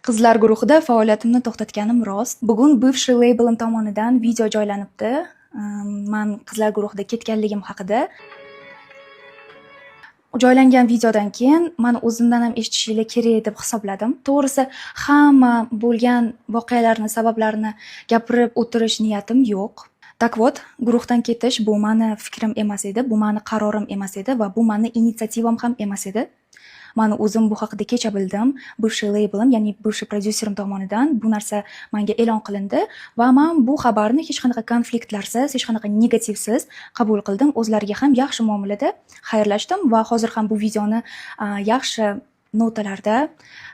Qizlar guruhida faoliyatimni to'xtatganim rost. Bugun bывший labelim tomonidan video joylanibdi. Men qizlar guruhida ketganligim haqida. Joylangan videodan keyin men o'zimdan ham eshitishinglar kerak deb hisobladim. To'g'risi, hamma bo'lgan voqealarni, sabablarini gapirib o'tirish niyatim yo'q. Так вот, guruhdan ketish bu meni fikrim emas edi, bu meni qarorim emas edi va bu meni initsiyativam ham emas edi. Men o'zim bu haqida kecha bildim. Bывший labelim, ya'ni bывший prodyuserim tomonidan bu narsa menga e'lon qilindi va men bu xabarni hech qanaqa konfliktlarsiz, hech qanaqa negativsiz qabul qildim. O'zlariga ham yaxshi muomalada xayrlashdim va hozir ham bu videoni yaxshi notalarda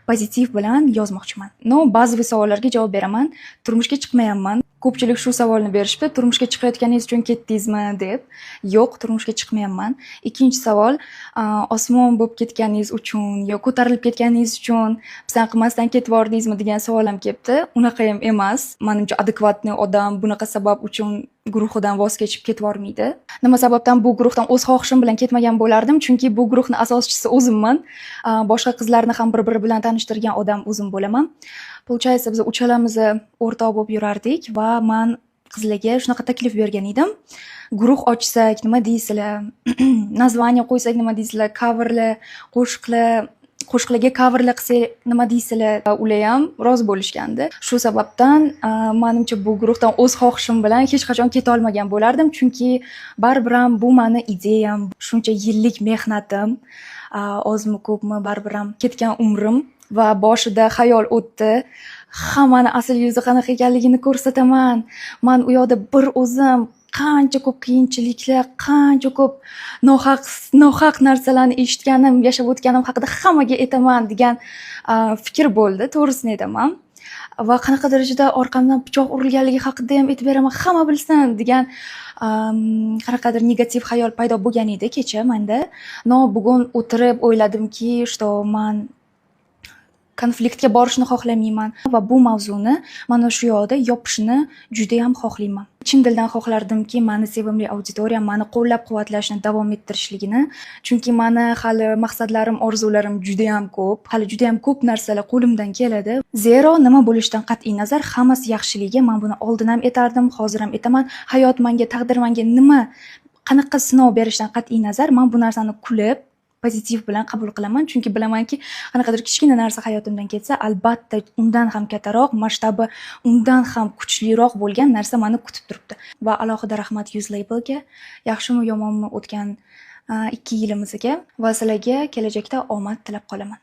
pozitiv bilan yozmoqchiman. Ba'zi savollarga javob beraman. Turmushga chiqmayapman. Ko'pchilik shu savolni berishdi. Turmushga chiqayotganingiz uchun ketdingizmi deb. Yo'q, turmushga chiqmayapman. Ikkinchi savol, osmon bo'lib ketganingiz uchun yo ko'tarilib ketganingiz uchun pisand qilmasdan ketib bordingizmi degan savol ham kelibdi. Unaqa ham emas. Menimcha adekvatni odam bunaqa sabab uchun guruhidan voz kechib ketib bormaydi. Nima sababdan bu guruhdan o'z xohishim bilan ketmagan bo'lardim? Chunki bu guruhning asoschisi o'zimman. Boshqa qizlarni ham bir-biri bilan tanishtirgan odam o'zim bo'laman. Получается, biz uchalamiz o'rtoq bo'lib yurardik va men qizlarga shunaqa taklif bergan edim. Guruh ochsak, nima deysizlar? Naзвание qo'ysak, nima deysizlar? Coverlar, qo'shiqlarga coverlar qilsak, nima deysizlar? Ular ham rozi bo'lishgandi. Shu sababdan menimcha bu guruhdan o'z xohishim bilan hech qachon keta olmagan bo'lardim, chunki baribir ham bu meni ideyam, shuncha yillik mehnatim, ozmi ko'pmi baribir ham ketgan umrim va boshida xayol o'tdi. Hammani asl yuzi qanaqa ekanligini ko'rsataman. Men u yoqda bir o'zim qancha ko'p qiyinchiliklar, qancha ko'p nohaq narsalarni eshitganim, yashab o'tganim haqida hammaga aytaman degan fikr bo'ldi, to'g'risini aytaman. Va qanaqa darajada orqamdan pichoq urilganligi haqida ham aytib beraman, hamma bilsin degan qanaqadir negativ xayol paydo bo'lgan edi kecha menda. Bugun o'tirib o'yladimki, что men konfliktga borishni xohlamayman va bu mavzuni mana shu yoqda yopishni juda ham xohlayman. Chin dildan xohlardimki, meni sevimli auditoriyam meni qo'llab-quvvatlashni davom ettirishligini, chunki meni hali maqsadlarim, orzularim juda ham ko'p, hali juda ham ko'p narsalar qo'limdan keladi. Zero nima bo'lishidan qat'iy nazar hammasi yaxshiligi, men buni oldin ham aytardim, hozir ham aytaman. Hayot menga, taqdir menga nima, qanaqa sinov berishdan qat'iy nazar, men bu narsani kulib pozitiv bilan qabul qilaman, chunki bilamanki, qanaqadir kichkina narsa hayotimdan ketsa, albatta undan ham kattaroq, masshtabi undan ham kuchliroq bo'lgan narsa meni kutib turibdi. Va alohida rahmat Yuz Labelga, yaxshimi yomonmi o'tgan 2 yilimizga va sizlarga kelajakda omad tilab qolaman.